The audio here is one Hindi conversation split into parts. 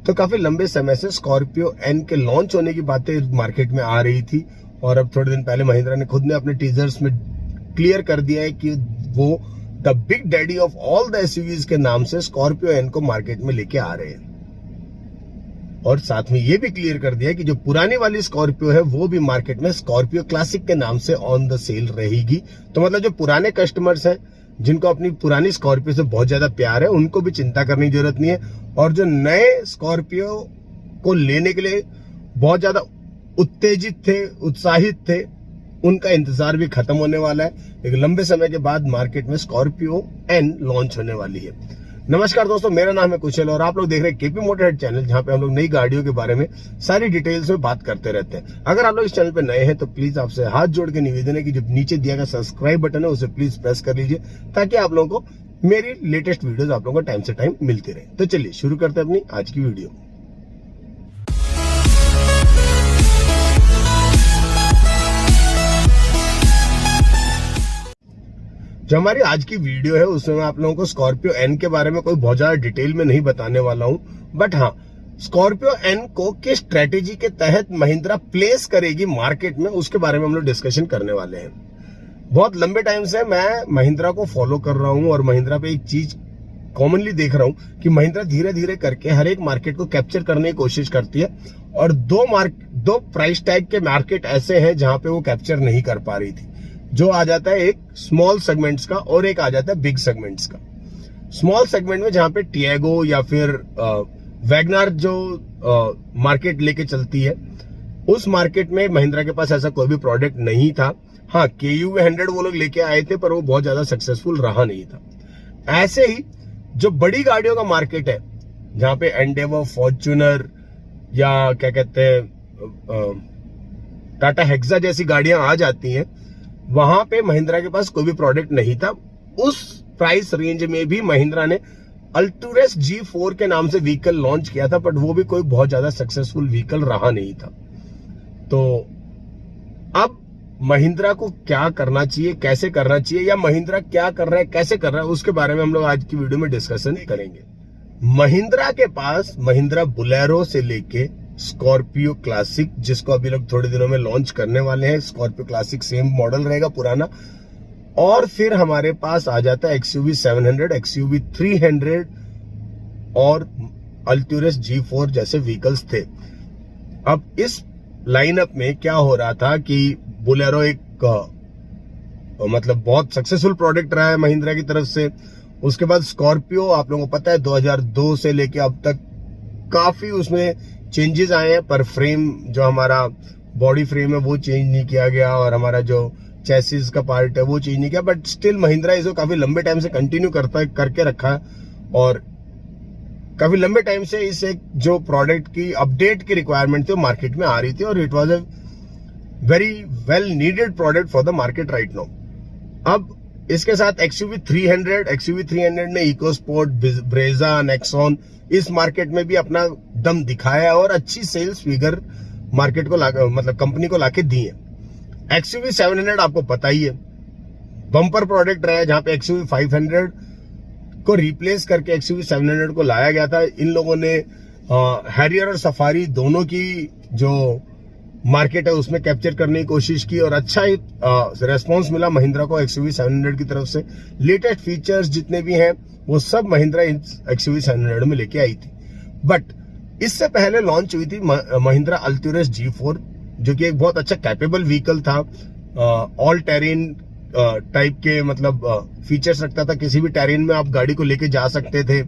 तो काफी लंबे समय से स्कॉर्पियो एन के लॉन्च होने की बातें मार्केट में आ रही थी और अब थोड़े दिन पहले महिंद्रा ने खुद ने अपने टीजर्स में क्लियर कर दिया है कि वो the big daddy of all the SUVs के नाम से स्कॉर्पियो एन को मार्केट में लेके आ रहे हैं। और साथ में ये भी क्लियर कर दिया है कि जो पुरानी वाली स्कॉर्पियो है वो भी मार्केट में स्कॉर्पियो क्लासिक के नाम से ऑन द सेल रहेगी। तो मतलब जो पुराने कस्टमर्स हैं जिनको अपनी पुरानी स्कॉर्पियो से बहुत ज्यादा प्यार है उनको भी चिंता करने की जरूरत नहीं है, और जो नए स्कॉर्पियो को लेने के लिए बहुत ज्यादा उत्तेजित थे, उत्साहित थे, उनका इंतजार भी खत्म होने वाला है। एक लंबे समय के बाद मार्केट में स्कॉर्पियो एन लॉन्च होने वाली है। नमस्कार दोस्तों, मेरा नाम है कुशल और आप लोग देख रहे हैं केपी मोटरहेड चैनल, जहां पे हम लोग नई गाड़ियों के बारे में सारी डिटेल्स में बात करते रहते हैं। अगर आप लोग इस चैनल पे नए हैं तो प्लीज आपसे हाथ जोड़ के निवेदन है कि जो नीचे दिया गया सब्सक्राइब बटन है उसे प्लीज प्रेस कर लीजिए, ताकि आप लोगों को मेरी लेटेस्ट वीडियोस आप लोगों को टाइम से टाइम मिलती रहे। तो चलिए शुरू करते हैं अपनी आज की वीडियो। जो हमारी आज की वीडियो है उसमें मैं आप लोगों को स्कॉर्पियो एन के बारे में कोई बहुत ज्यादा डिटेल में नहीं बताने वाला हूं, बट हाँ, स्कॉर्पियो एन को किस स्ट्रेटेजी के तहत महिंद्रा प्लेस करेगी मार्केट में उसके बारे में हम लोग डिस्कशन करने वाले हैं। बहुत लंबे टाइम से मैं महिंद्रा को फॉलो कर रहा हूं और महिंद्रा पे एक चीज कॉमनली देख रहा हूं कि महिंद्रा धीरे धीरे करके हर एक मार्केट को कैप्चर करने की कोशिश करती है, और दो प्राइस टैग के मार्केट ऐसे हैं जहां पे वो कैप्चर नहीं कर पा रही थी। जो आ जाता है एक स्मॉल सेगमेंट्स का और एक आ जाता है बिग सेगमेंट्स का। स्मॉल सेगमेंट में जहां पे टियागो या फिर वैगनार जो मार्केट लेके चलती है, उस मार्केट में महिंद्रा के पास ऐसा कोई भी प्रोडक्ट नहीं था। हाँ, KUV 100 वो लोग लेके आए थे, पर वो बहुत ज्यादा सक्सेसफुल रहा नहीं था। ऐसे ही जो बड़ी गाड़ियों का मार्केट है, जहां पे एंडेवर, फॉर्च्यूनर या क्या कहते हैं टाटा हेक्सा जैसी गाड़ियां आ जाती हैं, वहां पे महिंद्रा के पास कोई भी प्रोडक्ट नहीं था। उस प्राइस रेंज में भी महिंद्रा ने अल्टूरस G4 के नाम से व्हीकल लॉन्च किया था, बट वो भी कोई बहुत ज्यादा सक्सेसफुल व्हीकल रहा नहीं था। तो अब महिंद्रा को क्या करना चाहिए, कैसे करना चाहिए, या महिंद्रा क्या कर रहा है, कैसे कर रहा है, उसके बारे में हम लोग आज की वीडियो में डिस्कशन करेंगे। महिंद्रा के पास महिंद्रा बुलेरो से लेके स्कॉर्पियो क्लासिक, जिसको अभी लोग थोड़े दिनों में लॉन्च करने वाले हैं, स्कॉर्पियो क्लासिक सेम मॉडल रहेगा पुराना, और फिर हमारे पास आ जाता है XUV 700, XUV 300 और अल्टूरस G4 जैसे व्हीकल्स थे। अब इस लाइनअप में क्या हो रहा था कि बुलेरो एक मतलब बहुत सक्सेसफुल प्रोडक्ट रहा है महिंद्रा की तरफ से। उसके बाद स्कॉर्पियो, आप लोगों को पता है 2002 से लेके अब तक काफी उसमें चेंजेस आए हैं, पर फ्रेम जो हमारा बॉडी फ्रेम है वो चेंज नहीं किया गया, और हमारा जो चैसिस का पार्ट है वो चेंज नहीं किया, बट स्टिल महिंद्रा इसको काफी लंबे टाइम से कंटिन्यू करके रखा है, और काफी लंबे टाइम से इस एक जो प्रोडक्ट की अपडेट की रिक्वायरमेंट थी वो मार्केट में आ रही थी, और it was a very well needed product for the market right now. अब इसके साथ XUV 300 ने इकोस्पोर्ट, ब्रेजा, नेक्सॉन इस मार्केट में भी अपना दम दिखाया और अच्छी सेल्स फिगर मार्केट को मतलब कंपनी को लाके दी है। XUV 700 आपको पता ही है, बम्पर प्रोडक्ट रहा है, जहां पे XUV 500 को रिप्लेस करके XUV 700 को लाया गया था। इन लोगों ने हैरियर और सफारी दोनों की जो मार्केट है उसमें कैप्चर करने की कोशिश की, और अच्छा ही रेस्पॉन्स मिला महिंद्रा को XUV 700 की तरफ से। लेटेस्ट फीचर्स जितने भी हैं वो सब महिंद्रा XUV 700 में लेके आई थी। बट इससे पहले लॉन्च हुई थी महिंद्रा अल्टूरस G4, जो कि एक बहुत अच्छा कैपेबल व्हीकल था, ऑल टेरेन टाइप के मतलब फीचर्स रखता था। किसी भी टेरेन में आप गाड़ी को लेके जा सकते थे।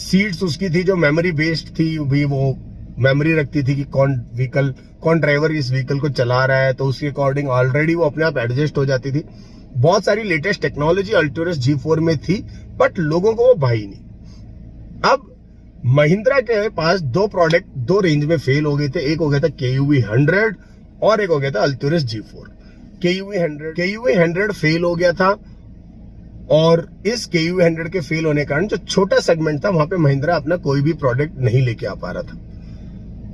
सीट्स उसकी थी जो मेमोरी बेस्ड थी, भी वो मेमोरी रखती थी कि कौन ड्राइवर इस व्हीकल को चला रहा है, तो उसके अकॉर्डिंग ऑलरेडी वो अपने आप एडजस्ट हो जाती थी। बहुत सारी लेटेस्ट टेक्नोलॉजी अल्टूरस G4 में थी, बट लोगों को वो भाई नहीं। अब महिंद्रा के पास दो प्रोडक्ट दो रेंज में फेल हो गए थे। एक हो गया था KUV 100 और एक हो गया था अल्टूरस G4। KUV 100 फेल हो गया था, और इस KUV 100 के फेल होने के कारण जो छोटा सेगमेंट था वहां पे महिंद्रा अपना कोई भी प्रोडक्ट नहीं लेके आ पा रहा था।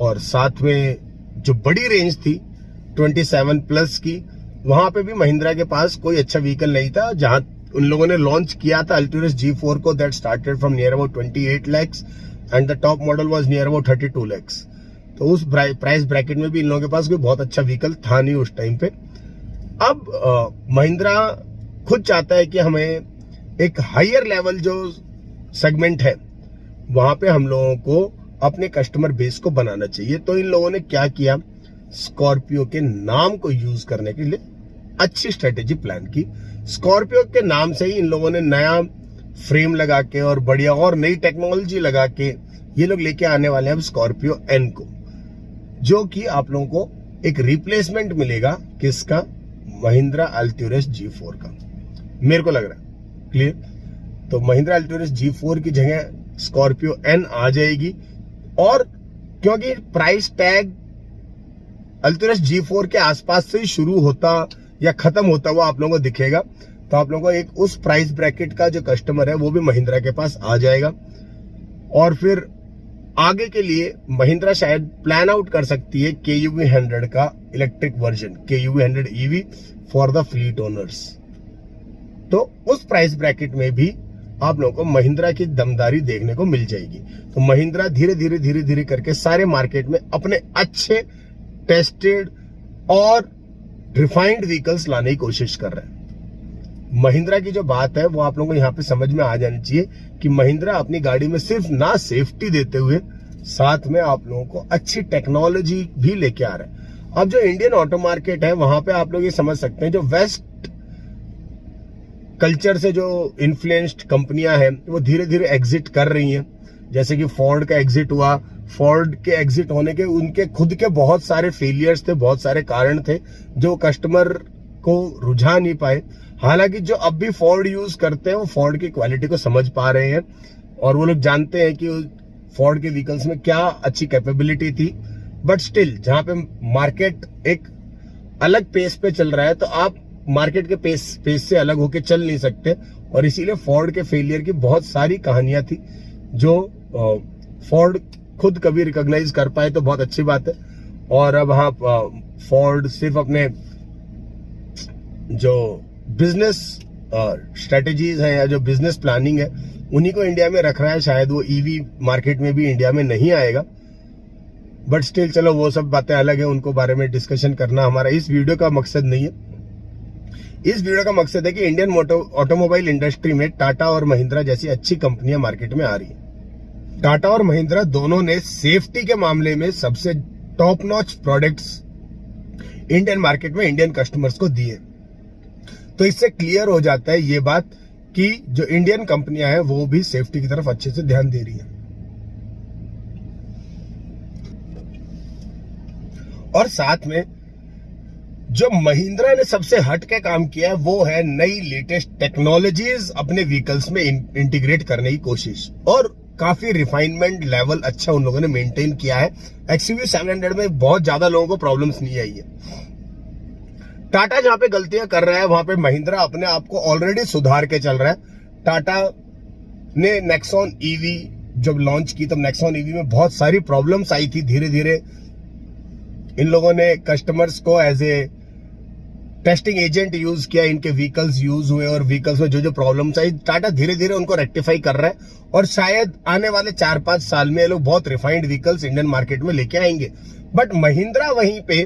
और साथ में जो बड़ी रेंज थी 27 प्लस की, वहां पे भी महिंद्रा के पास कोई अच्छा व्हीकल नहीं था। जहां उन लोगों ने लॉन्च किया था अल्टूरस G4 को, that started from near about 28 lakhs। And the top model was near about 32 lakhs। तो उस प्राइस ब्रैकेट में भी इन लोगों के पास कोई बहुत अच्छा व्हीकल था नहीं उस टाइम पे। अब महिंद्रा खुद चाहता है कि हमें एक हायर लेवल जो सेगमेंट है वहां पे हम लोगों को अपने कस्टमर बेस को बनाना चाहिए। तो इन लोगों ने क्या किया, स्कॉर्पियो के नाम को यूज करने के लिए अच्छी स्ट्रेटेजी प्लान की। स्कॉर्पियो के नाम से ही इन लोगों ने नया फ्रेम लगा के और बढ़िया और नई टेक्नोलॉजी लगा के ये लोग लेके आने वाले हैं अब स्कॉर्पियो एन को, जो कि आप लोगों को एक रिप्लेसमेंट मिलेगा किसका, महिंद्रा अल्ट्यूरस G4 का, मेरे को लग रहा है क्लियर। तो महिंद्रा अल्ट्यूरस G4 की जगह स्कॉर्पियो एन आ जाएगी। और क्योंकि प्राइस टैग अल्ट्यूरस G4 के आसपास से ही शुरू होता या खत्म होता हुआ आप लोगों को दिखेगा, तो आप लोगों को एक उस प्राइस ब्रैकेट का जो कस्टमर है वो भी महिंद्रा के पास आ जाएगा। और फिर आगे के लिए महिंद्रा शायद प्लान आउट कर सकती है KUV 100 का electric version, KUV 100 EV for the fleet owners. तो उस प्राइस ब्रैकेट में भी आप लोगों को महिंद्रा की दमदारी देखने को मिल जाएगी। तो महिंद्रा धीरे धीरे करके सारे मार्केट में अपने अच्छे टेस्टेड और रिफाइंड व्हीकल्स लाने की कोशिश कर रहे हैं। महिंद्रा की जो बात है वो आप लोगों को यहाँ पे समझ में आ जानी चाहिए कि महिंद्रा अपनी गाड़ी में सिर्फ ना सेफ्टी देते हुए साथ में आप लोगों को अच्छी टेक्नोलॉजी भी लेके आ रहा है। अब जो इंडियन ऑटो मार्केट है वहां पे आप लोग ये समझ सकते हैं, जो वेस्ट कल्चर से जो इन्फ्लुएंस्ड कंपनियां हैं वो धीरे धीरे एग्जिट कर रही हैं। जैसे कि फोर्ड का एग्जिट हुआ, फोर्ड के एग्जिट होने के उनके खुद के बहुत सारे फेलियर्स थे, बहुत सारे कारण थे जो कस्टमर को रुझा नहीं पाए। हालांकि जो अब भी फोर्ड यूज करते हैं वो फोर्ड की क्वालिटी को समझ पा रहे हैं और वो लोग जानते हैं कि फोर्ड के व्हीकल्स में क्या अच्छी कैपेबिलिटी थी। बट स्टिल जहां पे मार्केट एक अलग पेस पे चल रहा है तो आप मार्केट के पेस से अलग होके चल नहीं सकते, और इसीलिए फोर्ड के फेलियर की बहुत सारी कहानियां थी जो फोर्ड खुद कभी रिकॉग्नाइज कर पाए तो बहुत अच्छी बात है। और अब हाँ, फोर्ड सिर्फ अपने जो बिजनेस स्ट्रेटेजीज हैं या जो बिजनेस प्लानिंग है उन्हीं को इंडिया में रख रहा है। शायद वो ईवी मार्केट में भी इंडिया में नहीं आएगा, बट स्टिल चलो वो सब बातें अलग है, उनको बारे में डिस्कशन करना हमारा इस वीडियो का मकसद नहीं है। इस वीडियो का मकसद है कि इंडियन ऑटोमोबाइल इंडस्ट्री में टाटा और महिंद्रा जैसी अच्छी कंपनियां मार्केट में आ रही हैं। टाटा और महिंद्रा दोनों ने सेफ्टी के मामले में सबसे top notch products Indian market में इंडियन कस्टमर्स को दिए। तो इससे क्लियर हो जाता है ये बात कि जो इंडियन कंपनियां हैं वो भी सेफ्टी की तरफ अच्छे से ध्यान दे रही हैं। और साथ में जो महिंद्रा ने सबसे हट के काम किया है वो है नई लेटेस्ट टेक्नोलॉजीज अपने व्हीकल्स में इंटीग्रेट करने की कोशिश, और काफी रिफाइनमेंट लेवल अच्छा उन लोगों ने मेंटेन किया है। XUV 700 में बहुत ज्यादा लोगों को प्रॉब्लम्स नहीं आई है। टाटा जहां पे गलतियां कर रहा है वहां पे महिंद्रा अपने आप को ऑलरेडी सुधार के चल रहा है। टाटा ने नेक्सॉन EV जब लॉन्च की तब नेक्सॉन EV में बहुत सारी प्रॉब्लम्स आई थी। धीरे धीरे इन लोगों ने कस्टमर्स को as a testing agent use किया, इनके व्हीकल्स यूज हुए और व्हीकल्स में जो जो प्रॉब्लम्स आई टाटा धीरे धीरे उनको रेक्टिफाई कर रहा है। और शायद आने वाले 4-5 साल में ये लोग बहुत रिफाइंड व्हीकल्स इंडियन मार्केट में लेके आएंगे। बट महिंद्रा वहीं पे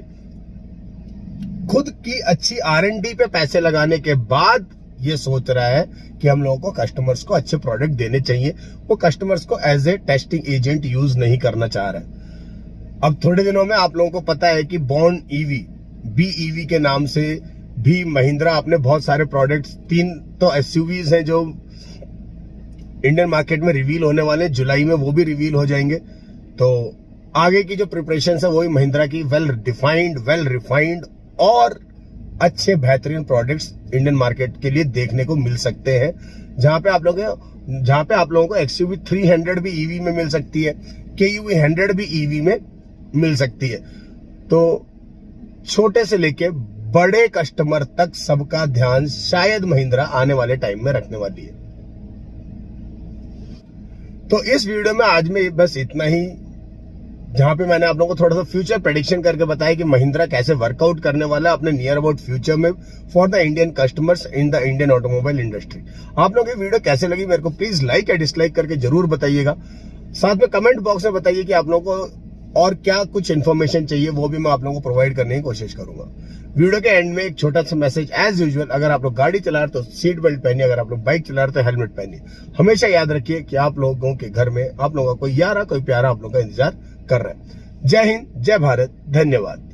खुद की अच्छी R&D पे पैसे लगाने के बाद ये सोच रहा है कि हम लोगों को कस्टमर्स को अच्छे प्रोडक्ट देने चाहिए। वो कस्टमर्स को as a testing agent use नहीं करना चाह रहा है। अब थोड़े दिनों में आप लोगों को पता है कि बॉन्ड EV BEV के नाम से भी महिंद्रा अपने बहुत सारे प्रोडक्ट्स, 3 तो SUVs हैं जो इंडियन मार्केट में रिवील होने वाले, जुलाई में वो भी रिवील हो जाएंगे। तो आगे की जो प्रिपरेशन है वही महिंद्रा की वेल डिफाइंड, वेल रिफाइंड और अच्छे बेहतरीन प्रोडक्ट्स इंडियन मार्केट के लिए देखने को मिल सकते हैं। जहां पे आप लोगों को XUV 300 भी EV में मिल सकती है, KUV 100 भी EV में मिल सकती है। तो छोटे से लेके बड़े कस्टमर तक सबका ध्यान शायद महिंद्रा आने वाले टाइम में रखने वाली है। तो इस वीडियो में आज में बस इतना ही, जहां पे मैंने आप लोगों को थोड़ा सा फ्यूचर प्रेडिक्शन करके बताया कि महिंद्रा कैसे वर्कआउट करने वाला है अपने नियर अबाउट फ्यूचर में for the Indian customers in the Indian automobile industry. आप लोगों की वीडियो कैसे लगी मेरे को प्लीज लाइक या डिसलाइक करके जरूर बताइएगा। साथ में कमेंट बॉक्स में बताइए कि आप लोगों को और क्या कुछ इन्फॉर्मेशन चाहिए, वो भी मैं आप लोगों को प्रोवाइड करने की कोशिश करूंगा। वीडियो के एंड में एक छोटा सा मैसेज एज यूजुअल, अगर आप लोग गाड़ी चला रहे तो सीट बेल्ट पहनिए, अगर आप लोग बाइक चला रहे तो हेलमेट पहनिए। हमेशा याद रखिए कि आप लोगों के घर में आप लोगों का कोई यारा कोई प्यारा आप लोगों का इंतजार कर रहा है। जय हिंद, जय भारत, धन्यवाद।